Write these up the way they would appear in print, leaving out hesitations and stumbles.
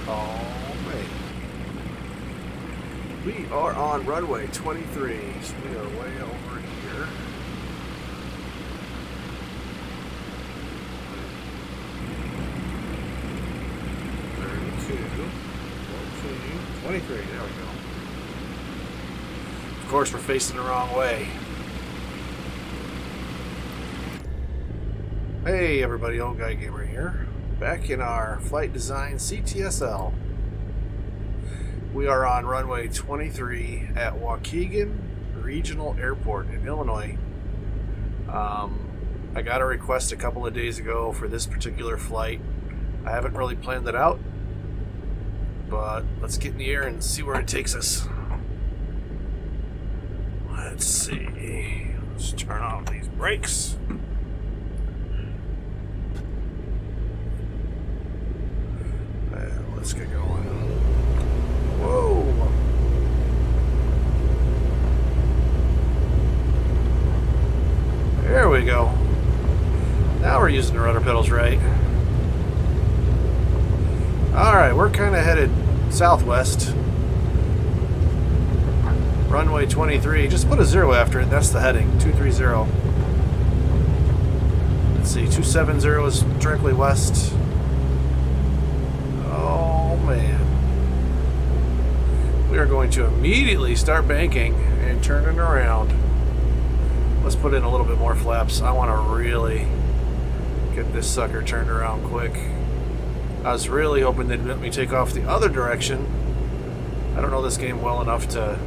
Alright. We are on runway 23, so we are way over here. Two, 14, 23, there we go. Of course, we're facing the wrong way. Hey everybody, Old Guy Gamer here. Back in our Flight Design CTSL. We are on runway 23 at Waukegan Regional Airport in Illinois. I got a request a couple of days ago for this particular flight. I haven't really planned it out, but let's get in the air and see where it takes us. Let's see. Let's turn off these brakes. Let's get going. Whoa! There we go. Now we're using the rudder pedals right. Alright, we're kind of headed southwest. Runway 23. Just put a 0 after it. That's the heading. 230. Let's see. 270 is directly west. Oh, man. We are going to immediately start banking and turning around. Let's put in a little bit more flaps. I want to really get this sucker turned around quick. I was really hoping they'd let me take off the other direction. I don't know this game well enough to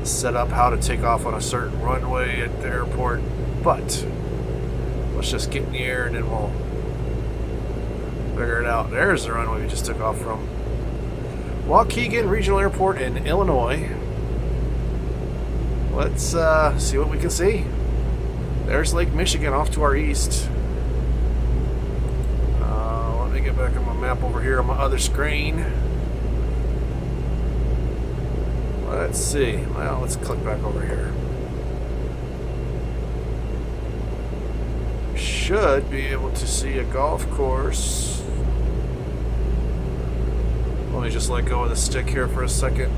set up how to take off on a certain runway at the airport, but let's just get in the air and then we'll figure it out. There's the runway we just took off from. Waukegan Regional Airport in Illinois. Let's see what we can see. There's Lake Michigan off to our east. Let me get back on my map over here on my other screen. Let's see. Well, let's click back over here. Should be able to see a golf course. Let me just let go of the stick here for a second.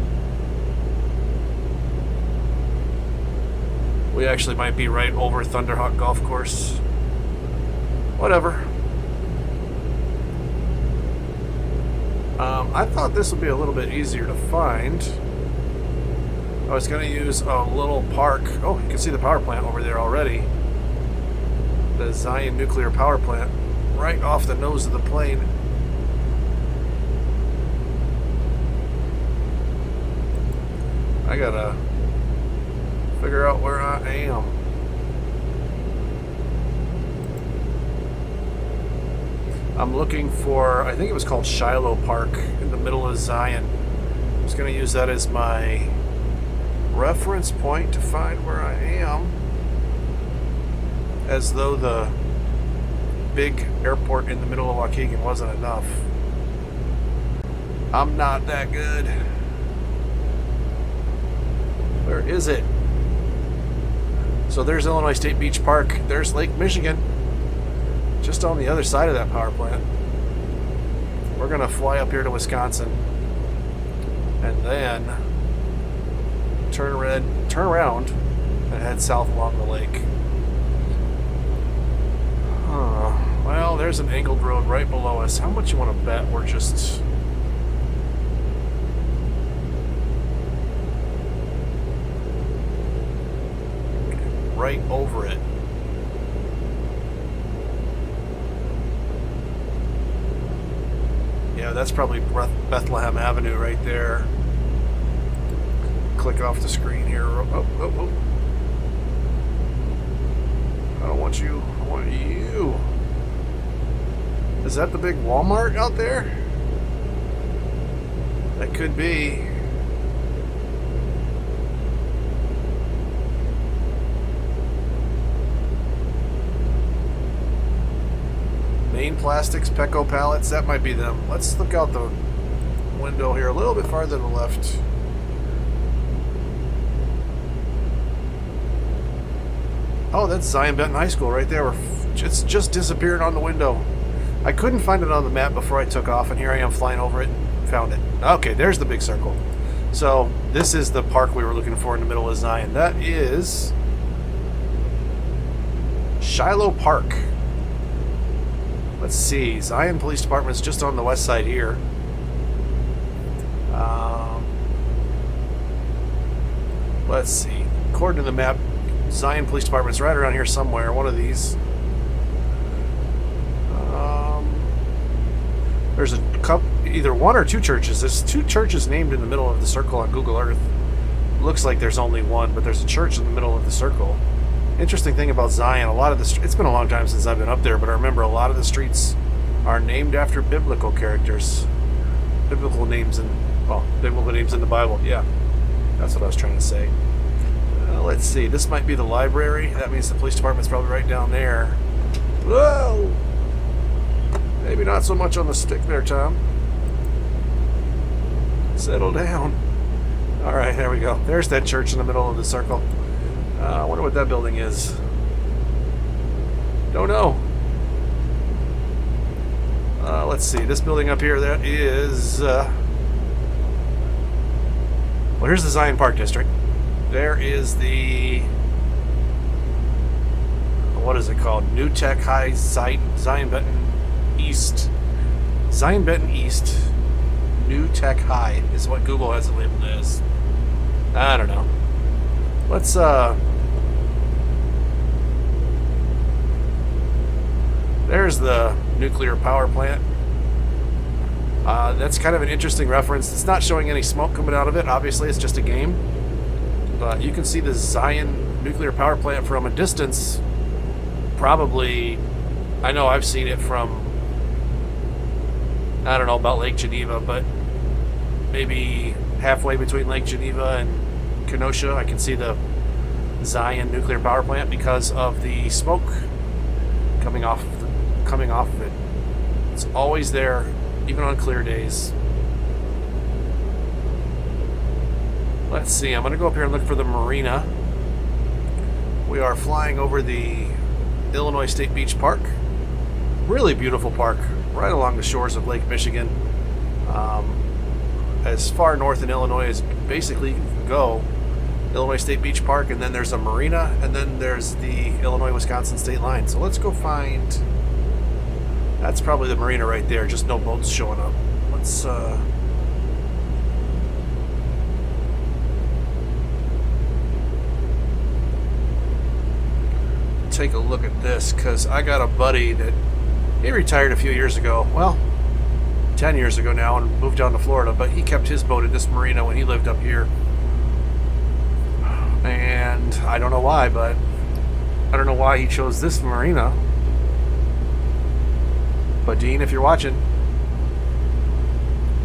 We actually might be right over Thunderhawk Golf Course. Whatever. I thought this would be a little bit easier to find. I was going to use a little park. Oh, you can see the power plant over there already. The Zion nuclear power plant right off the nose of the plane. I gotta figure out where I am. I'm looking for, I think it was called Shiloh Park in the middle of Zion. I was going to use that as my reference point to find where I am, as though the big airport in the middle of Waukegan wasn't enough. I'm not that good. Where is it? So there's Illinois State Beach Park. There's Lake Michigan. Just on the other side of that power plant. We're going to fly up here to Wisconsin. And then turn around and head south along the lake. Well, there's an angled road right below us. How much you want to bet we're just right over it? Yeah, that's probably Bethlehem Avenue right there. Click off the screen here. Oh. I don't want you. I want you. Is that the big Walmart out there? That could be. Main Plastics, Pecco Pallets, that might be them. Let's look out the window here a little bit farther to the left. Oh, that's Zion Benton High School right there. It's just disappeared on the window. I couldn't find it on the map before I took off, and here I am flying over it. Found it. Okay, there's the big circle. So this is the park we were looking for in the middle of Zion. That is Shiloh Park. Let's see. Zion Police Department's just on the west side here. Let's see. According to the map, Zion Police Department's right around here somewhere. One of these. There's a couple, either one or two churches. There's two churches named in the middle of the circle on Google Earth. Looks like there's only one, but there's a church in the middle of the circle. Interesting thing about Zion, a lot of the it's been a long time since I've been up there, but I remember a lot of the streets are named after biblical characters. Biblical names in the Bible. Yeah, that's what I was trying to say. Let's see. This might be the library. That means the police department's probably right down there. Whoa! Maybe not so much on the stick there, Tom. Settle down. All right, there we go. There's that church in the middle of the circle. I wonder what that building is. Don't know. Let's see. This building up here, that is... well, here's the Zion Park District. There is the... what is it called? New Tech High site, Zion Benton East. Zion Benton East. New Tech High is what Google has it labeled as. I don't know. Let's, there's the nuclear power plant. That's kind of an interesting reference. It's not showing any smoke coming out of it. Obviously, it's just a game. But you can see the Zion nuclear power plant from a distance. Probably, I know I've seen it from, I don't know about Lake Geneva, but maybe halfway between Lake Geneva and Kenosha, I can see the Zion nuclear power plant because of the smoke coming off of it. It's always there, even on clear days. Let's see. I'm going to go up here and look for the marina. We are flying over the Illinois State Beach Park. Really beautiful park, right along the shores of Lake Michigan. As far north in Illinois as basically you can go. Illinois State Beach Park, and then there's a marina, and then there's the Illinois-Wisconsin state line. So let's go find... That's probably the marina right there, just no boats showing up. Let's take a look at this, because I got a buddy that he retired a few years ago. Well, 10 years ago now, and moved down to Florida, but he kept his boat at this marina when he lived up here. And I don't know why, but I don't know why he chose this marina. But Dean, if you're watching,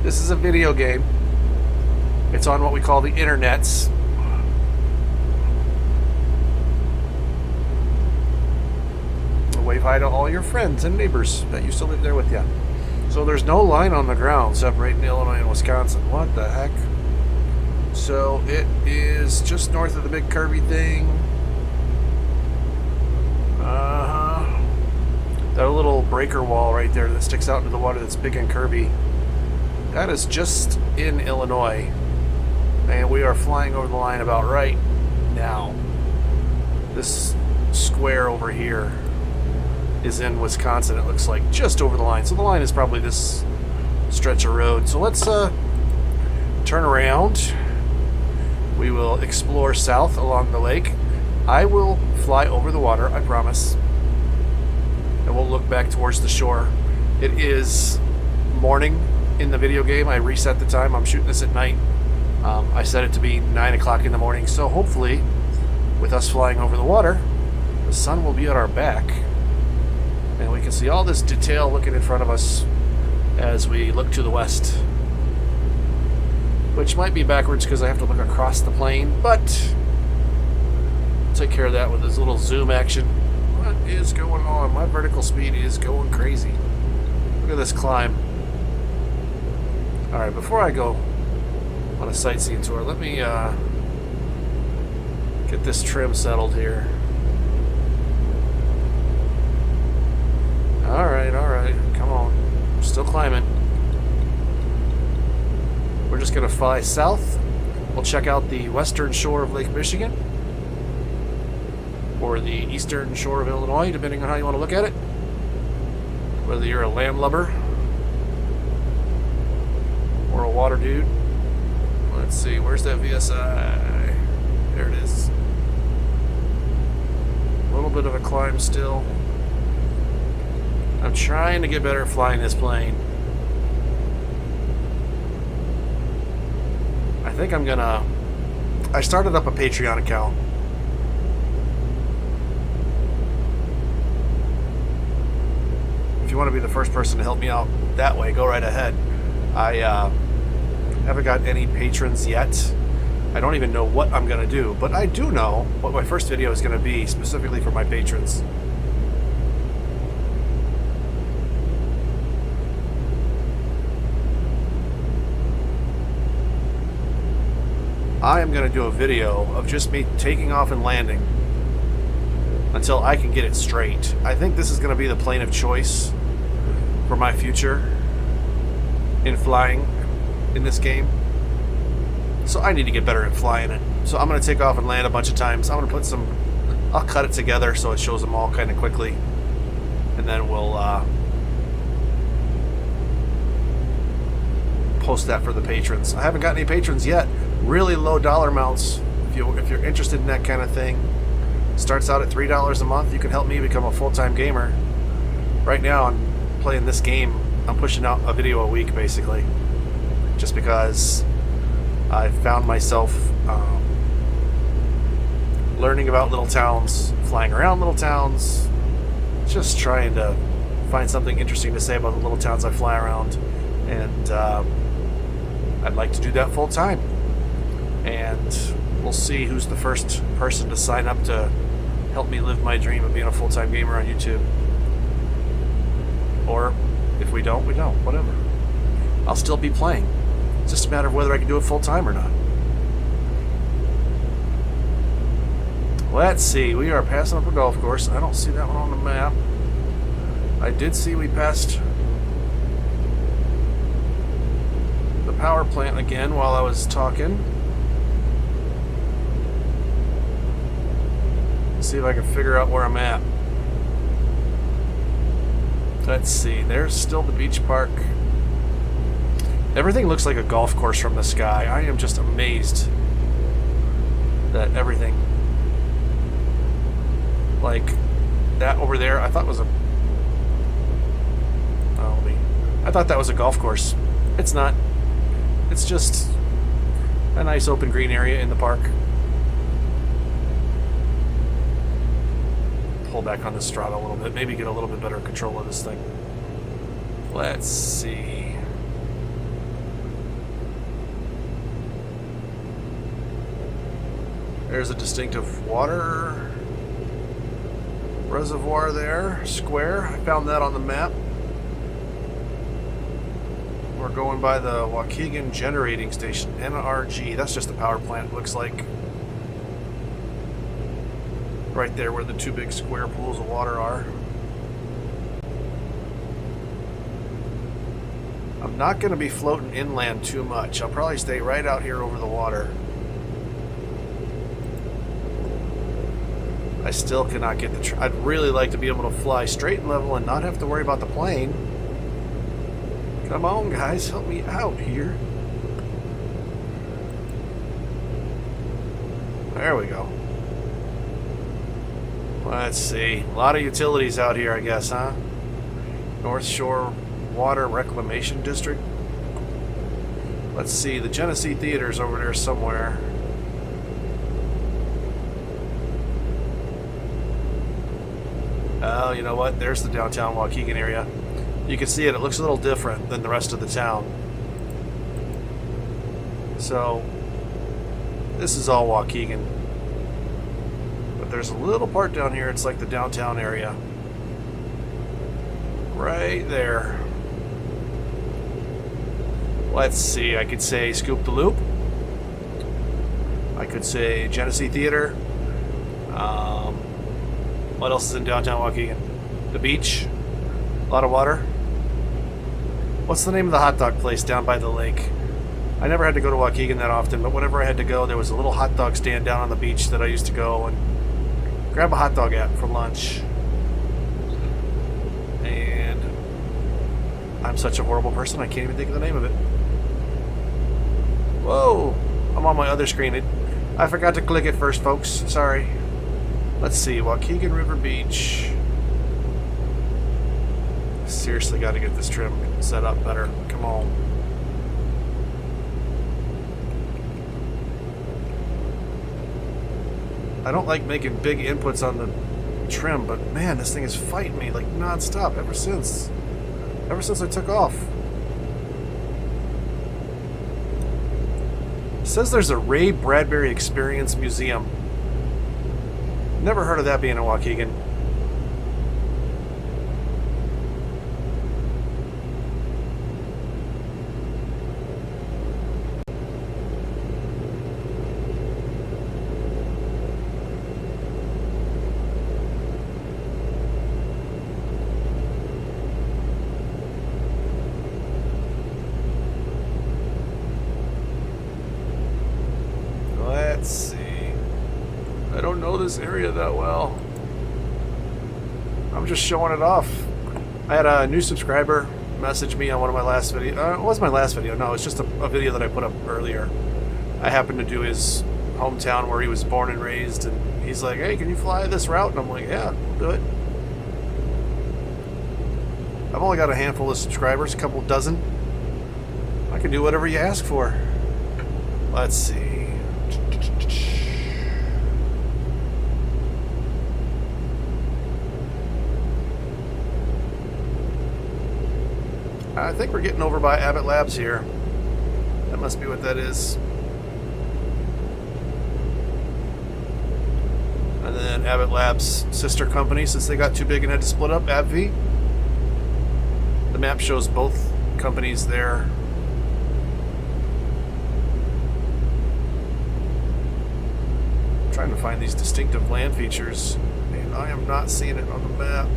this is a video game. It's on what we call the internets. Wave hi to all your friends and neighbors that used to live there with you. So there's no line on the ground separating Illinois and Wisconsin. What the heck? So it is just north of the big curvy thing. That little breaker wall right there that sticks out into the water that's big and curvy. That is just in Illinois. And we are flying over the line about right now. This square over here is in Wisconsin, it looks like, just over the line. So the line is probably this stretch of road. So let's turn around. We will explore south along the lake. I will fly over the water, I promise. And we'll look back towards the shore. It is morning in the video game. I reset the time. I'm shooting this at night. I set it to be 9 o'clock in the morning. So hopefully, with us flying over the water, the sun will be at our back. And we can see all this detail looking in front of us as we look to the west. Which might be backwards because I have to look across the plane, but I'll take care of that with this little zoom action. What is going on? My vertical speed is going crazy. Look at this climb. Alright, before I go on a sightseeing tour, let me get this trim settled here. Alright, come climbing. We're just going to fly south. We'll check out the western shore of Lake Michigan, or the eastern shore of Illinois, depending on how you want to look at it. Whether you're a landlubber or a water dude. Let's see, where's that VSI? There it is. A little bit of a climb still. I'm trying to get better at flying this plane. I think I'm gonna... I started up a Patreon account. If you want to be the first person to help me out that way, go right ahead. I haven't got any patrons yet. I don't even know what I'm going to do, but I do know what my first video is going to be specifically for my patrons. I am going to do a video of just me taking off and landing until I can get it straight. I think this is going to be the plane of choice for my future in flying in this game. So I need to get better at flying it. So I'm going to take off and land a bunch of times. I'm going to put some... I'll cut it together so it shows them all kind of quickly. And then we'll post that for the patrons. I haven't got any patrons yet. Really low dollar amounts. If you're interested in that kind of thing. Starts out at $3 a month. You can help me become a full-time gamer. Right now I'm playing this game. I'm pushing out a video a week basically. Just because I found myself learning about little towns, flying around little towns, just trying to find something interesting to say about the little towns I fly around. And I'd like to do that full time. And we'll see who's the first person to sign up to help me live my dream of being a full-time gamer on YouTube. Or if we don't, we don't. Whatever. I'll still be playing. It's just a matter of whether I can do it full-time or not. Let's see. We are passing up a golf course. I don't see that one on the map. I did see we passed the power plant again while I was talking. See if I can figure out where I'm at. Let's see. There's still the beach park. Everything looks like a golf course from the sky. I am just amazed that everything, like that over there, I thought was a... I thought that was a golf course. It's not. It's just a nice open green area in the park. Pull back on this throttle a little bit, maybe get a little bit better control of this thing. Let's see. There's a distinctive water reservoir there, square. I found that on the map. We're going by the Waukegan Generating Station, NRG. That's just the power plant, looks like. Right there where the two big square pools of water are. I'm not going to be floating inland too much. I'll probably stay right out here over the water. I still cannot get the... I'd really like to be able to fly straight and level and not have to worry about the plane. Come on, guys, help me out here. There we go. Let's see. A lot of utilities out here, I guess, huh? North Shore Water Reclamation District. Let's see. The Genesee Theater's over there somewhere. Oh, you know what? There's the downtown Waukegan area. You can see it. It looks a little different than the rest of the town. So, this is all Waukegan. But there's a little part down here. It's like the downtown area. Right there. Let's see. I could say Scoop the Loop. I could say Genesee Theater. What else is in downtown Waukegan? The beach. A lot of water. What's the name of the hot dog place down by the lake? I never had to go to Waukegan that often, but whenever I had to go, there was a little hot dog stand down on the beach that I used to go and grab a hot dog at for lunch. And I'm such a horrible person, I can't even think of the name of it. Whoa! I'm on my other screen. I forgot to click it first, folks. Sorry. Let's see. Waukegan River Beach. Seriously got to get this trim set up better. Come on. I don't like making big inputs on the trim, but man, this thing is fighting me like non-stop ever since I took off. It says there's a Ray Bradbury Experience Museum. Never heard of that being in Waukegan. Let's see. I don't know this area that well. I'm just showing it off. I had a new subscriber message me on one of my last videos. It wasn't my last video. No, it's just a video that I put up earlier. I happened to do his hometown where he was born and raised, and he's like, "Hey, can you fly this route?" And I'm like, "Yeah, we'll do it." I've only got a handful of subscribers, a couple dozen. I can do whatever you ask for. Let's see. I think we're getting over by Abbott Labs here. That must be what that is. And then Abbott Labs' sister company, since they got too big and had to split up, AbbVie. The map shows both companies there. I'm trying to find these distinctive land features, and I am not seeing it on the map.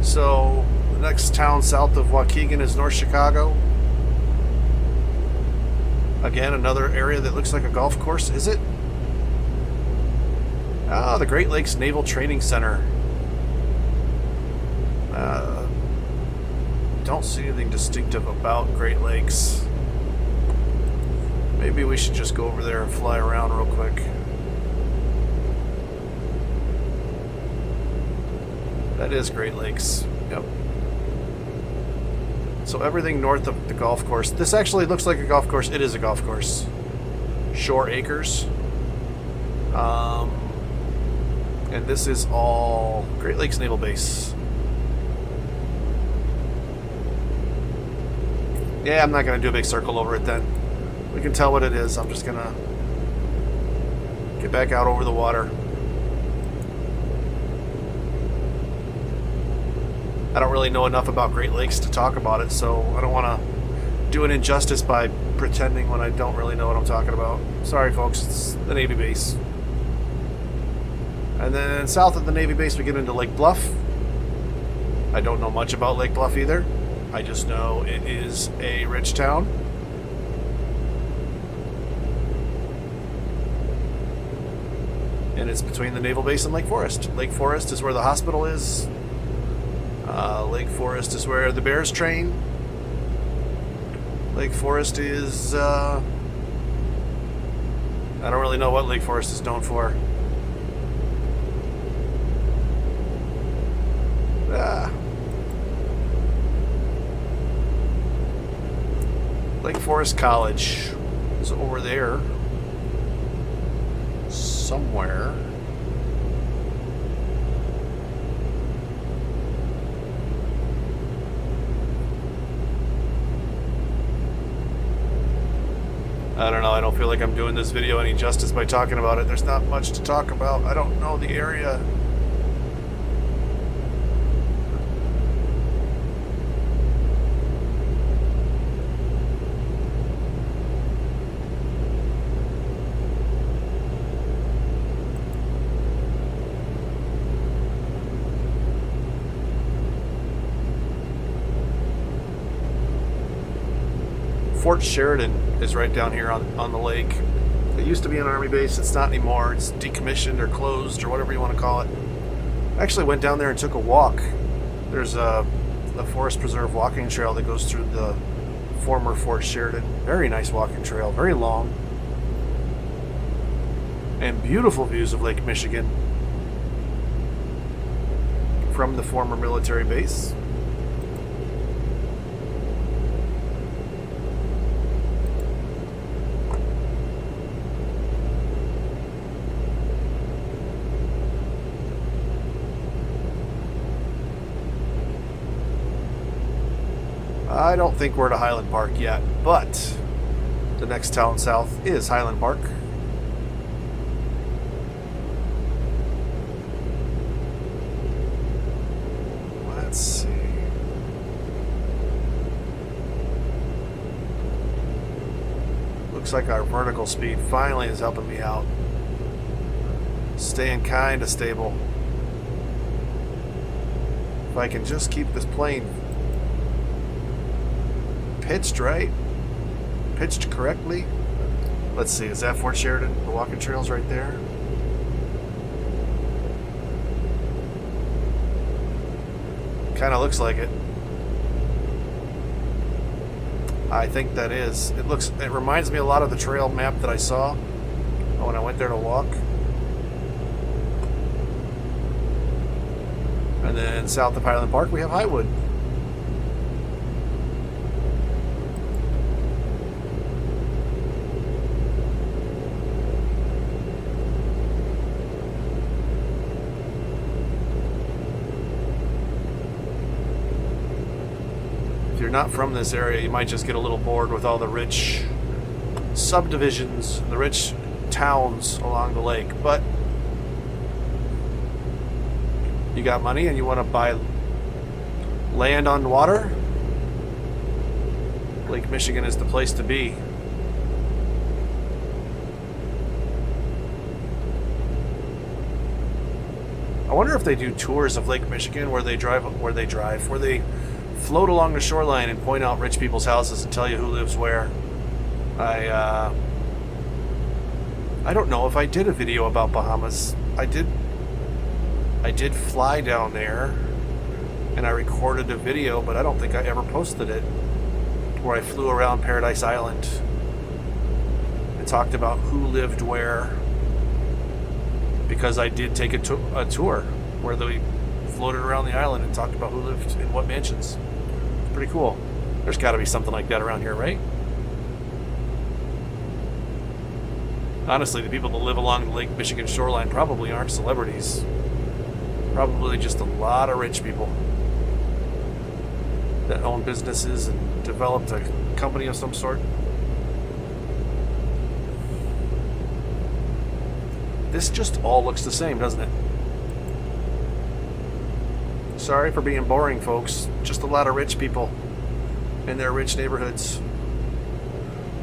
So, the next town south of Waukegan is North Chicago. Again, another area that looks like a golf course. Is it? Ah, the Great Lakes Naval Training Center. Don't see anything distinctive about Great Lakes. Maybe we should just go over there and fly around real quick. That is Great Lakes. Yep. So everything north of the golf course. This actually looks like a golf course. It is a golf course. Shore Acres. And this is all Great Lakes Naval Base. Yeah, I'm not going to do a big circle over it then. We can tell what it is. I'm just going to get back out over the water. I don't really know enough about Great Lakes to talk about it, so I don't want to do an injustice by pretending when I don't really know what I'm talking about. Sorry, folks, it's the Navy base. And then south of the Navy base, we get into Lake Bluff. I don't know much about Lake Bluff either. I just know it is a rich town. And it's between the Naval Base and Lake Forest. Lake Forest is where the hospital is. Lake Forest is where the Bears train. Lake Forest is... I don't really know what Lake Forest is known for. Lake Forest College is over there somewhere. I don't know, I don't feel like I'm doing this video any justice by talking about it. There's not much to talk about. I don't know the area. Fort Sheridan is right down here on the lake. It used to be an Army base. It's not anymore. It's decommissioned or closed or whatever you want to call it. I actually went down there and took a walk. There's a forest preserve walking trail that goes through the former Fort Sheridan. Very nice walking trail, very long. And beautiful views of Lake Michigan from the former military base. I don't think we're to Highland Park yet, but the next town south is Highland Park. Let's see. Looks like our vertical speed finally is helping me out. Staying kind of stable. If I can just keep this plane pitched right, pitched correctly. Let's see, is that Fort Sheridan? The walking trail's right there. Kind of looks like it. I think that is. It reminds me a lot of the trail map that I saw when I went there to walk. And then south of Highland Park we have Highwood. If you're not from this area, you might just get a little bored with all the rich subdivisions, the rich towns along the lake. But you got money and you want to buy land on water, Lake Michigan is the place to be. I wonder if they do tours of Lake Michigan where they float along the shoreline and point out rich people's houses and tell you who lives where. I don't know if I did a video about Bahamas. I did fly down there and I recorded a video, but I don't think I ever posted it, where I flew around Paradise Island and talked about who lived where, because I did take a tour where they floated around the island and talked about who lived in what mansions. Pretty cool. There's got to be something like that around here, right? Honestly, the people that live along the Lake Michigan shoreline probably aren't celebrities. Probably just a lot of rich people that own businesses and developed a company of some sort. This just all looks the same, doesn't it? Sorry for being boring, folks. Just a lot of rich people in their rich neighborhoods.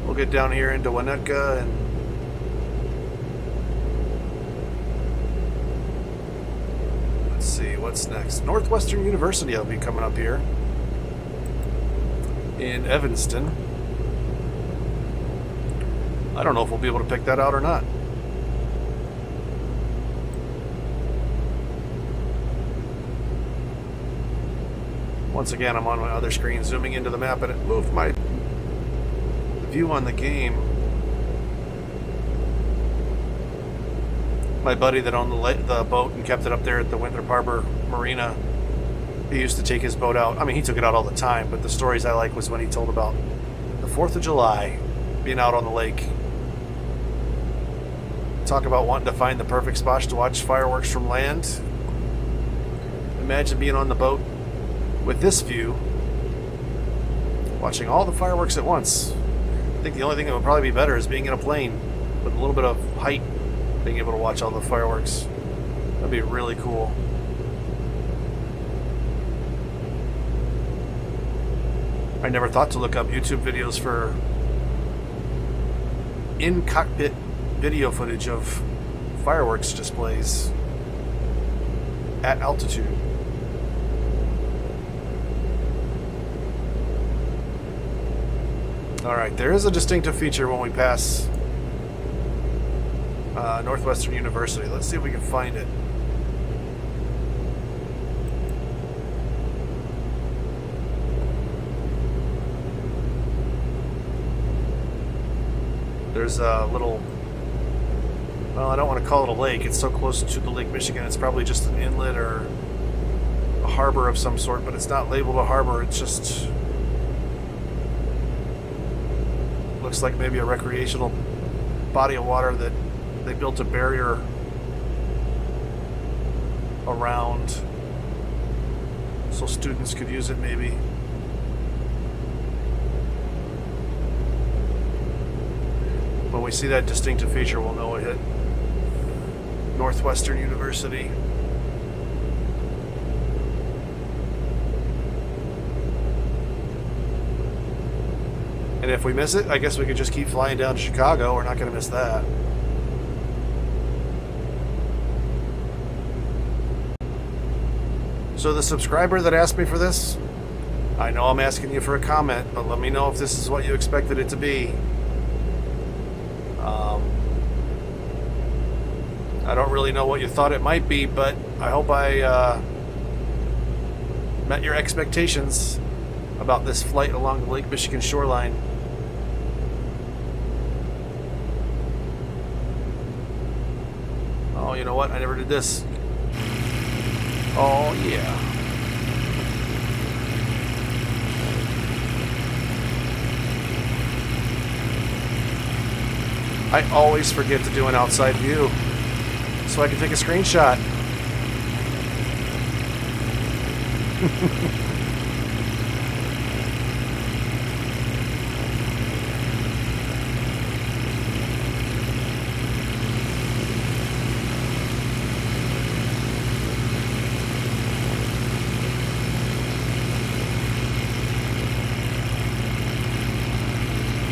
We'll get down here into Winnetka and let's see what's next. Northwestern University will be coming up here in Evanston. I don't know if we'll be able to pick that out or not. Once again, I'm on my other screen zooming into the map, and it moved my view on the game. My buddy that owned the boat and kept it up there at the Winthrop Harbor Marina, he used to take his boat out. I mean, he took it out all the time, but the stories I like was when he told about the 4th of July, being out on the lake. Talk about wanting to find the perfect spot to watch fireworks from land. Imagine being on the boat with this view, watching all the fireworks at once. I think the only thing that would probably be better is being in a plane with a little bit of height, being able to watch all the fireworks. That'd be really cool. I never thought to look up YouTube videos for in-cockpit video footage of fireworks displays at altitude. Alright, there is a distinctive feature when we pass Northwestern University. Let's see if we can find it. There's a little, well, I don't want to call it a lake. It's so close to the Lake Michigan, it's probably just an inlet or a harbor of some sort, but it's not labeled a harbor. It's just looks like maybe a recreational body of water that they built a barrier around so students could use it maybe. When we see that distinctive feature, we'll know it hit Northwestern University. And if we miss it, I guess we could just keep flying down to Chicago. We're not going to miss that. So the subscriber that asked me for this, I know I'm asking you for a comment, but let me know if this is what you expected it to be. I don't really know what you thought it might be, but I hope I met your expectations about this flight along the Lake Michigan shoreline. Oh, you know what? I never did this. Oh, yeah. I always forget to do an outside view so I can take a screenshot.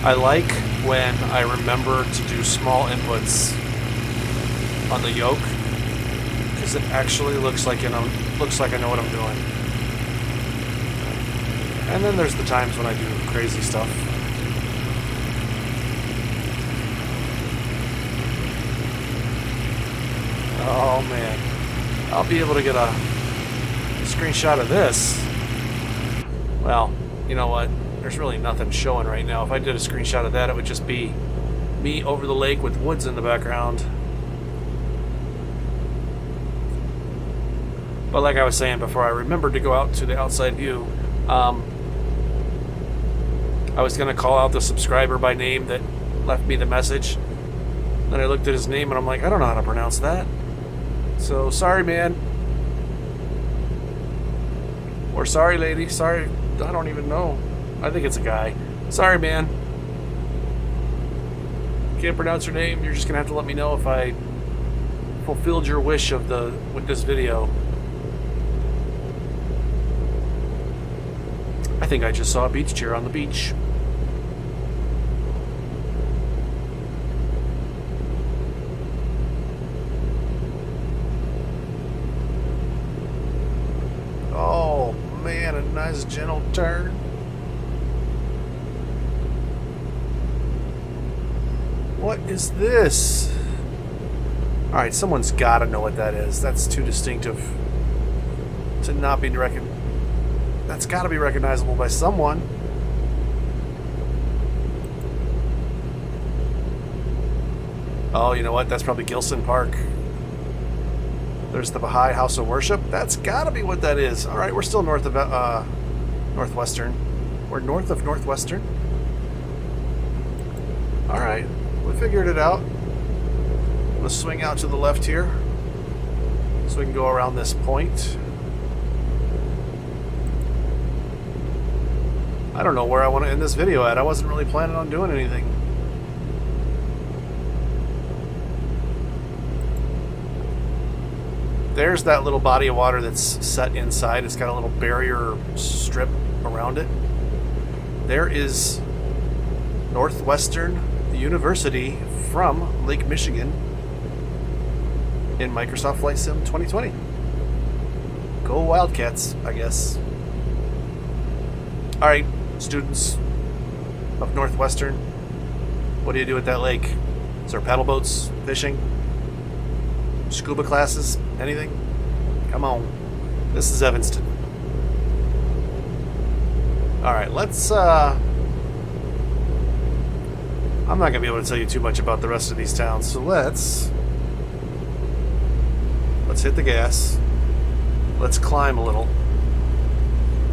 I like when I remember to do small inputs on the yoke, because it actually looks like I know what I'm doing. And then there's the times when I do crazy stuff. Oh man, I'll be able to get a screenshot of this. Well, you know what? There's really nothing showing right now. If I did a screenshot of that, it would just be me over the lake with woods in the background. But like I was saying before, I remembered to go out to the outside view. I was going to call out the subscriber by name that left me the message. Then I looked at his name and I'm like, I don't know how to pronounce that. So sorry, man. Or sorry, lady. Sorry, I don't even know. I think it's a guy. Sorry, man. Can't pronounce your name. You're just gonna have to let me know if I fulfilled your wish with this video. I think I just saw a beach chair on the beach. Oh man, a nice gentle turn. What is this? Alright, someone's got to know what that is. That's too distinctive to not be recognized. That's got to be recognizable by someone. Oh, you know what? That's probably Gilson Park. There's the Baha'i House of Worship. That's got to be what that is. Alright, we're still north of Northwestern. We're north of Northwestern. Alright. We figured it out. Let's swing out to the left here so we can go around this point. I don't know where I want to end this video at. I wasn't really planning on doing anything. There's that little body of water that's set inside. It's got a little barrier strip around it. There is Northwestern University from Lake Michigan in Microsoft Flight Sim 2020. Go Wildcats, I guess. Alright, students. of Northwestern. What do you do at that lake? Is there paddle boats, fishing, scuba classes, anything? Come on. This is Evanston. Alright, let's I'm not going to be able to tell you too much about the rest of these towns, so let's hit the gas. Let's climb a little.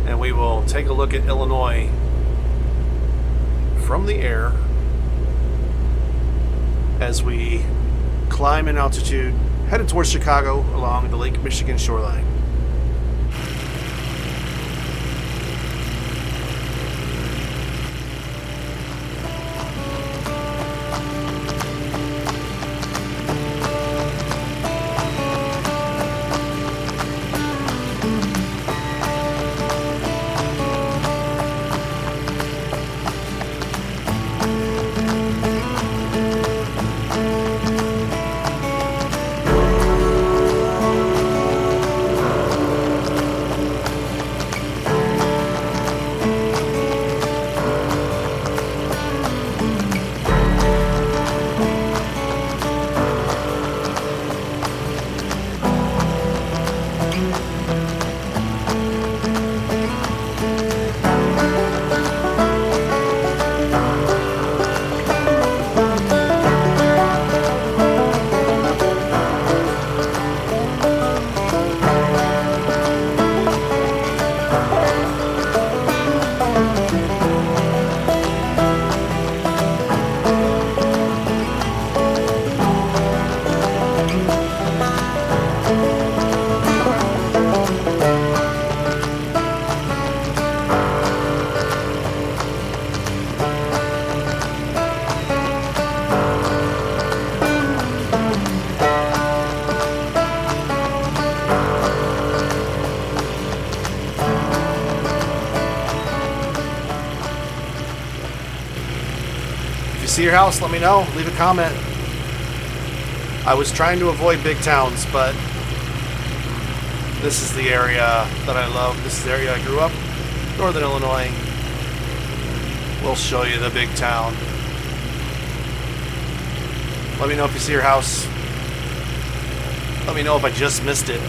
And we will take a look at Illinois from the air as we climb in altitude, headed towards Chicago along the Lake Michigan shoreline. See your house, let me know. Leave a comment. I was trying to avoid big towns, but this is the area that I love. This is the area I grew up. Northern Illinois. We'll show you the big town. Let me know if you see your house. Let me know if I just missed it.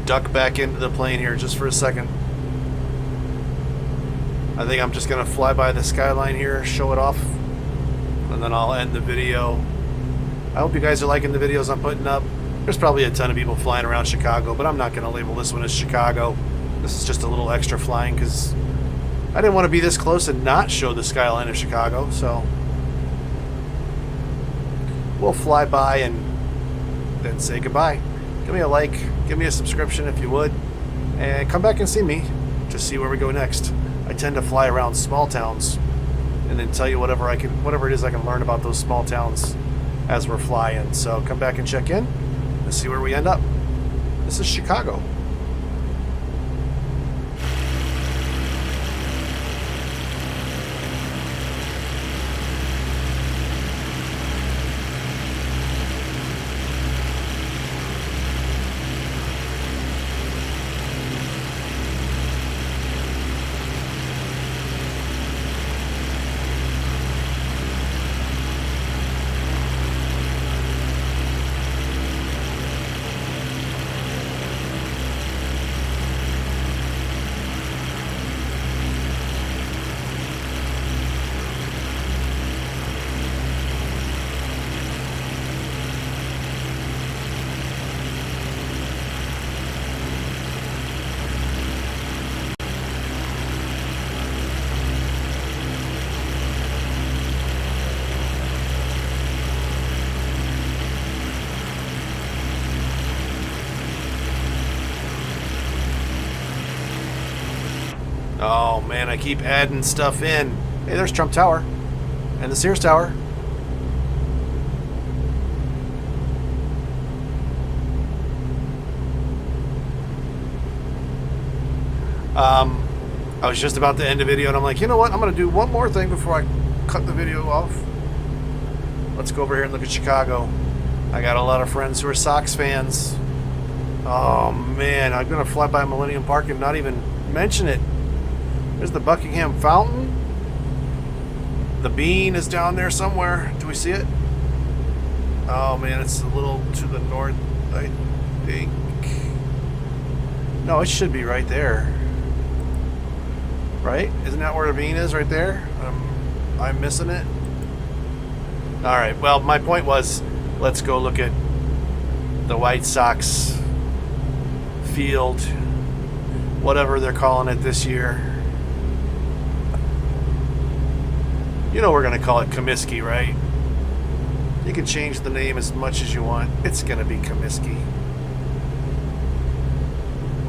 Duck back into the plane here just for a second. I think I'm just gonna fly by the skyline here, show it off, and then I'll end the video. I hope you guys are liking the videos I'm putting up. There's probably a ton of people flying around Chicago, but I'm not going to label this one as Chicago. This is just a little extra flying because I didn't want to be this close and not show the skyline of Chicago, so we'll fly by and then say goodbye. Give me a like, give me a subscription if you would, and come back and see me to see where we go next. I tend to fly around small towns and then tell you whatever it is I can learn about those small towns as we're flying. So come back and check in and see where we end up. This is Chicago. Oh man, I keep adding stuff in. Hey, there's Trump Tower and the Sears Tower. I was just about to end the video and I'm like, you know what? I'm going to do one more thing before I cut the video off. Let's go over here and look at Chicago. I got a lot of friends who are Sox fans. Oh man, I'm going to fly by Millennium Park and not even mention it. There's the Buckingham Fountain. The Bean is down there somewhere. Do we see it? Oh man, it's a little to the north, I think. No, it should be right there. Right? Isn't that where the Bean is right there? I'm missing it. Alright, well, my point was, let's go look at the White Sox field, whatever they're calling it this year. You know we're going to call it Comiskey, right? You can change the name as much as you want. It's going to be Comiskey.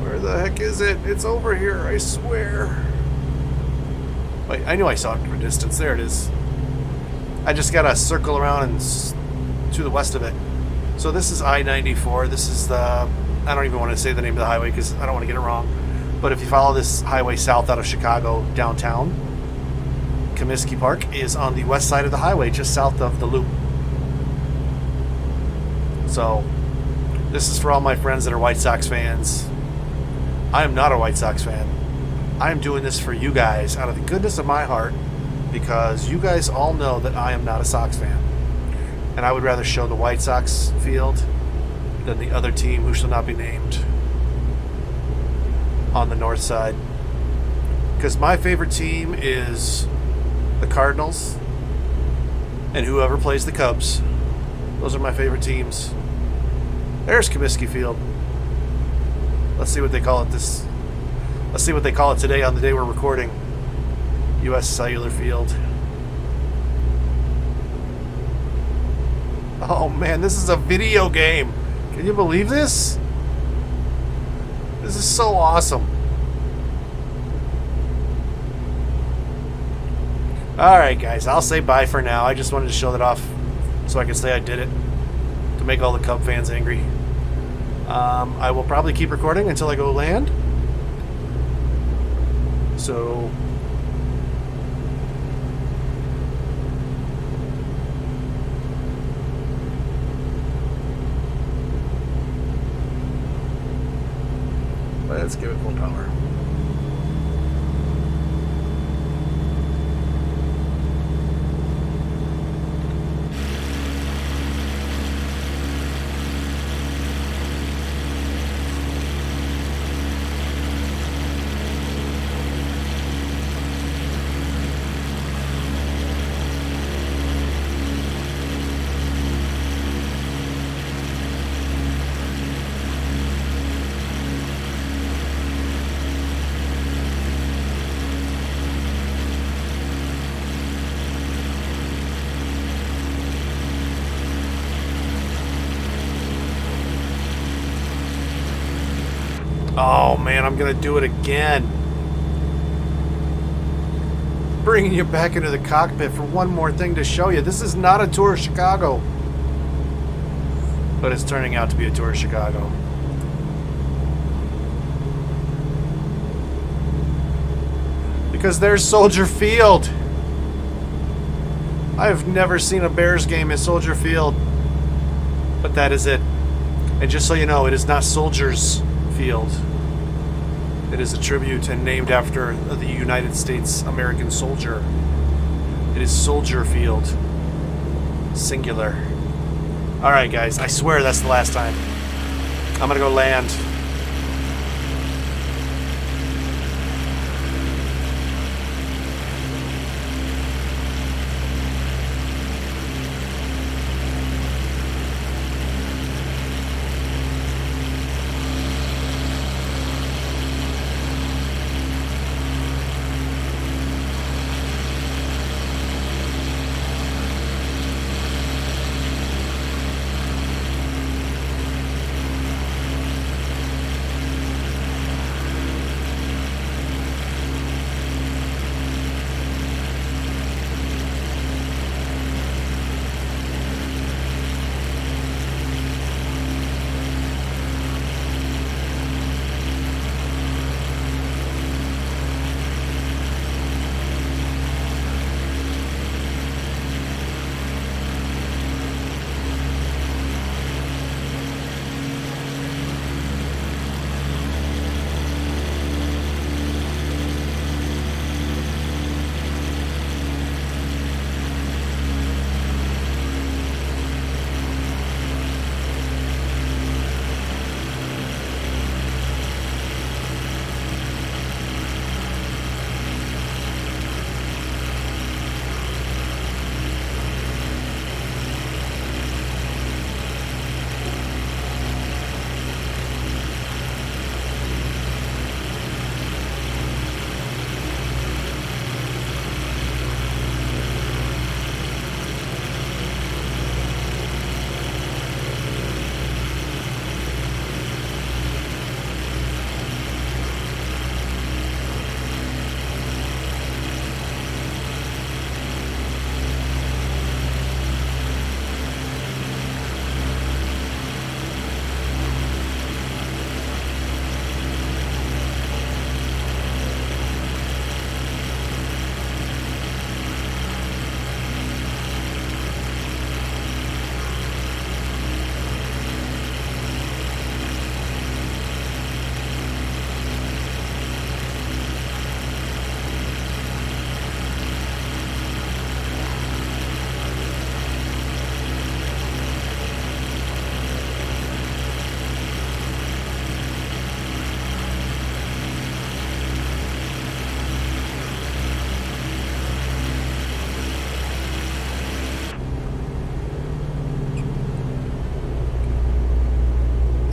Where the heck is it? It's over here, I swear. Wait, I knew I saw it from a distance. There it is. I just got to circle around and to the west of it. So this is I-94. This is the... I don't even want to say the name of the highway because I don't want to get it wrong. But if you follow this highway south out of Chicago downtown, Comiskey Park is on the west side of the highway, just south of the loop. So, this is for all my friends that are White Sox fans. I am not a White Sox fan. I am doing this for you guys out of the goodness of my heart because you guys all know that I am not a Sox fan. And I would rather show the White Sox field than the other team who shall not be named on the north side. Because my favorite team is the Cardinals and whoever plays the Cubs. Those are my favorite teams. There's Comiskey Field. Let's see what they call it Let's see what they call it today on the day we're recording. U.S. Cellular Field. Oh man, this is a video game. Can you believe this? This is so awesome. Alright guys, I'll say bye for now. I just wanted to show that off so I could say I did it. To make all the Cub fans angry. I will probably keep recording until I go land. So... let's give it full power. Oh man, I'm gonna do it again. Bringing you back into the cockpit for one more thing to show you. This is not a tour of Chicago, but it's turning out to be a tour of Chicago. Because there's Soldier Field. I have never seen a Bears game at Soldier Field, but that is it. And just so you know, it is not Soldiers Field. It is a tribute and named after the United States American soldier. It is Soldier Field. Singular. Alright guys, I swear that's the last time. I'm gonna go land.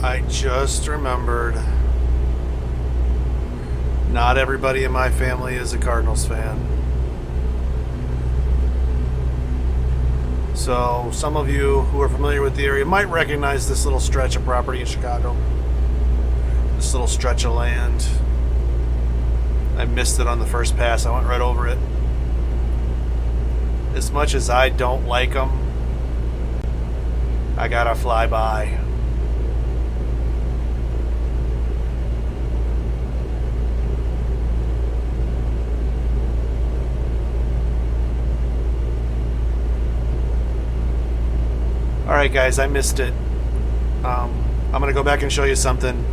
I just remembered, not everybody in my family is a Cardinals fan. So some of you who are familiar with the area might recognize this little stretch of property in Chicago. This little stretch of land. I missed it on the first pass. I went right over it. As much as I don't like them, I gotta fly by. Alright guys, I missed it. I'm going to go back and show you something.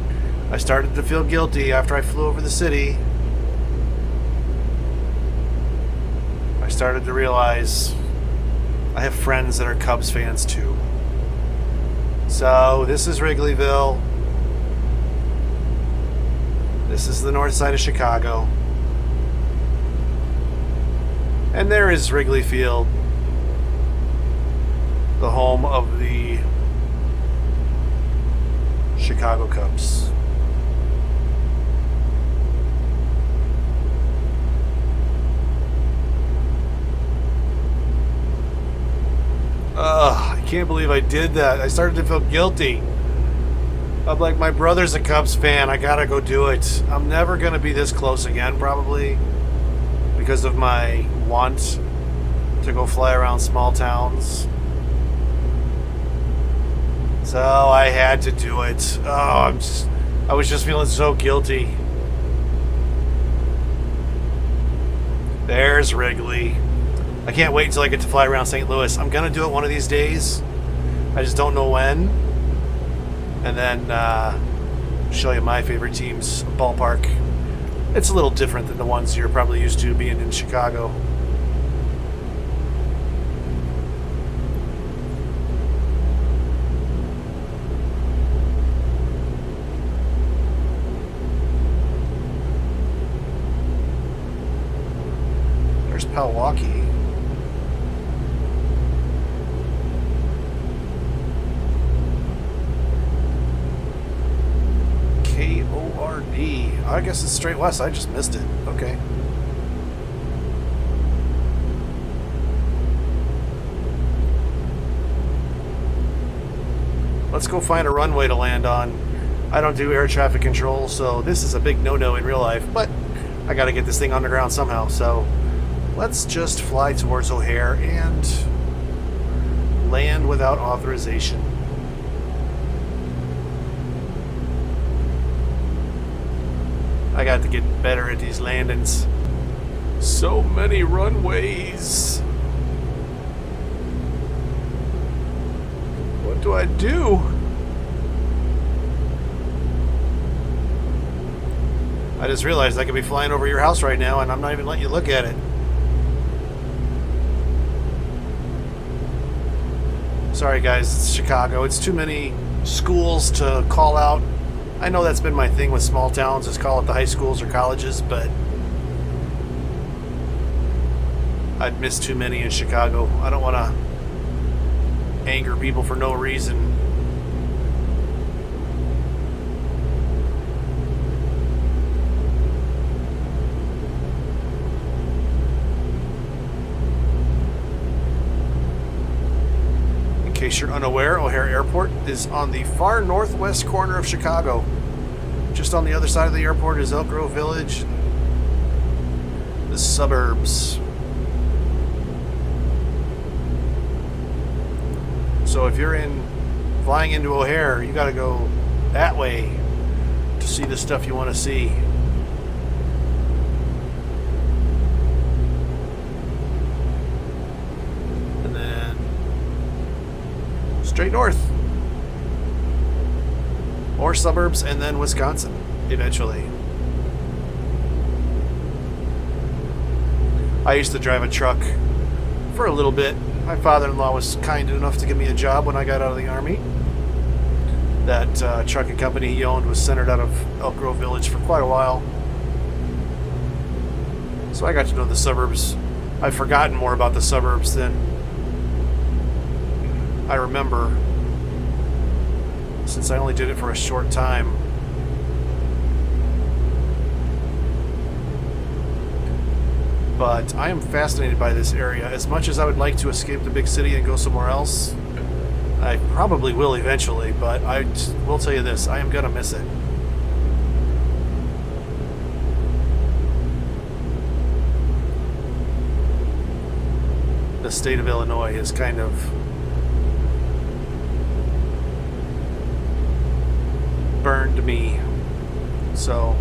I started to feel guilty after I flew over the city. I started to realize I have friends that are Cubs fans too. So this is Wrigleyville. This is the north side of Chicago. And there is Wrigley Field, the home of the Chicago Cubs. I can't believe I did that. I started to feel guilty. I'm like, my brother's a Cubs fan. I gotta go do it. I'm never gonna be this close again, probably, because of my want to go fly around small towns. So I had to do it. Oh, I was just feeling so guilty. There's Wrigley. I can't wait until I get to fly around St. Louis. I'm gonna do it one of these days. I just don't know when. And then show you my favorite team's ballpark. It's a little different than the ones you're probably used to being in Chicago. There's Milwaukee. K-O-R-D. I guess it's straight west. I just missed it. Okay. Let's go find a runway to land on. I don't do air traffic control, so this is a big no-no in real life, but I gotta get this thing on the ground somehow, so let's just fly towards O'Hare and land without authorization. I got to get better at these landings. So many runways. What do I do? I just realized I could be flying over your house right now and I'm not even letting you look at it. Sorry guys, it's Chicago. It's too many schools to call out. I know that's been my thing with small towns, is call it the high schools or colleges, but I'd miss too many in Chicago. I don't want to anger people for no reason. In case you're unaware, O'Hare Airport is on the far northwest corner of Chicago. Just on the other side of the airport is Elk Grove Village, the suburbs. So if you're flying into O'Hare, you got to go that way to see the stuff you want to see. And then straight north. More suburbs, and then Wisconsin, eventually. I used to drive a truck for a little bit. My father-in-law was kind enough to give me a job when I got out of the Army. That trucking company he owned was centered out of Elk Grove Village for quite a while. So I got to know the suburbs. I've forgotten more about the suburbs than I remember, since I only did it for a short time. But I am fascinated by this area. As much as I would like to escape the big city and go somewhere else, I probably will eventually, but I will tell you this, I am going to miss it. The state of Illinois is kind of burned me. So,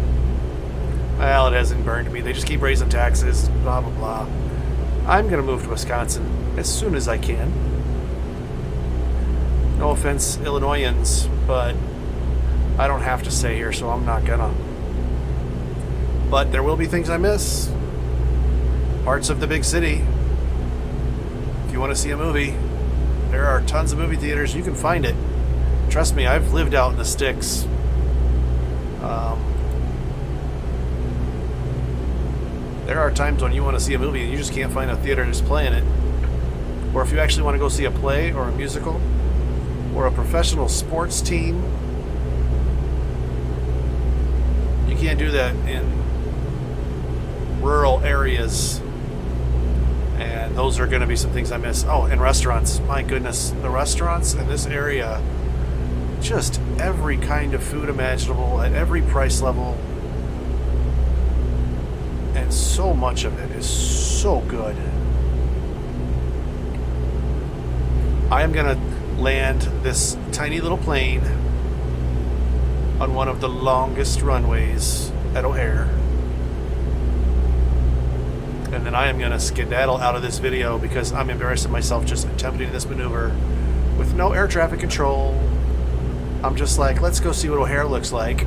well, it hasn't burned me. They just keep raising taxes, blah, blah, blah. I'm going to move to Wisconsin as soon as I can. No offense, Illinoisans, but I don't have to stay here, so I'm not gonna. But there will be things I miss. Parts of the big city. If you want to see a movie, there are tons of movie theaters. You can find it. Trust me, I've lived out in the sticks. There are times when you want to see a movie and you just can't find a theater that's playing it. Or if you actually want to go see a play or a musical or a professional sports team, you can't do that in rural areas. And those are going to be some things I miss. Oh, and restaurants. My goodness, the restaurants in this area just every kind of food imaginable at every price level. And so much of it is so good. I am going to land this tiny little plane on one of the longest runways at O'Hare. And then I am going to skedaddle out of this video because I'm embarrassing myself just attempting this maneuver with no air traffic control. I'm just like, let's go see what O'Hare looks like.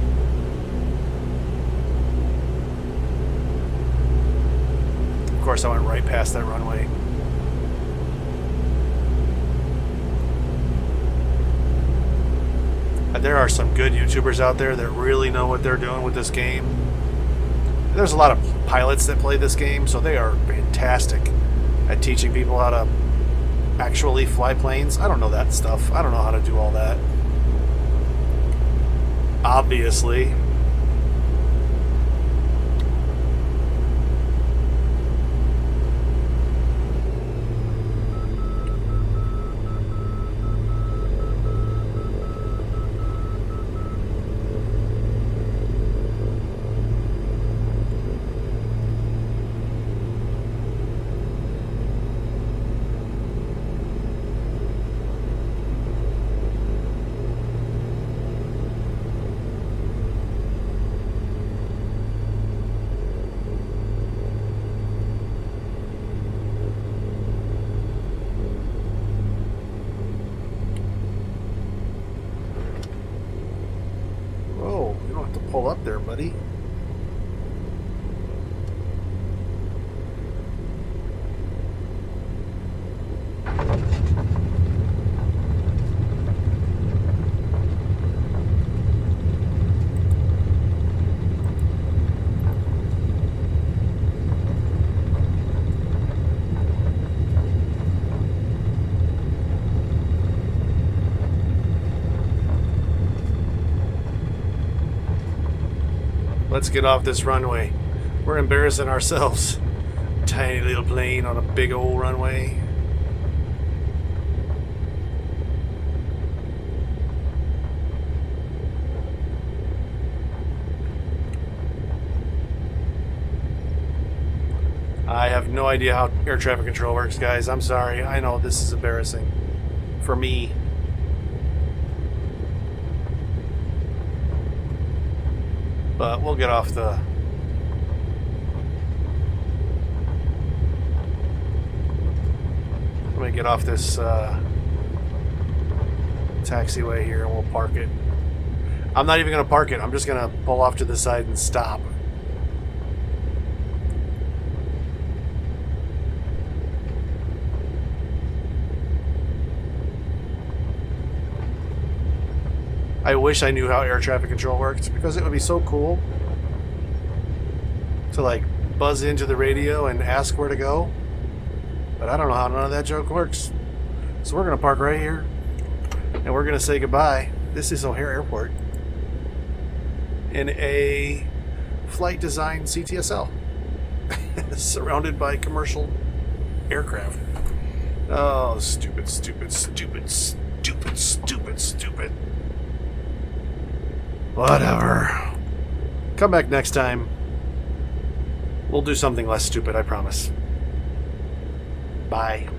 Of course, I went right past that runway. There are some good YouTubers out there that really know what they're doing with this game. There's a lot of pilots that play this game, so they are fantastic at teaching people how to actually fly planes. I don't know that stuff. I don't know how to do all that. Obviously. Pull up there, buddy. Let's get off this runway. We're embarrassing ourselves. Tiny little plane on a big old runway. I have no idea how air traffic control works, guys. I'm sorry. I know this is embarrassing for me. But we'll get off the... Let me get off this taxiway here and we'll park it. I'm not even going to park it. I'm just going to pull off to the side and stop. I wish I knew how air traffic control worked because it would be so cool to like buzz into the radio and ask where to go. But I don't know how none of that joke works. So we're going to park right here and we're going to say goodbye. This is O'Hare Airport in a Flight Design CTSL surrounded by commercial aircraft. Oh, stupid, stupid, stupid, stupid, stupid, stupid. Whatever. Come back next time. We'll do something less stupid, I promise. Bye.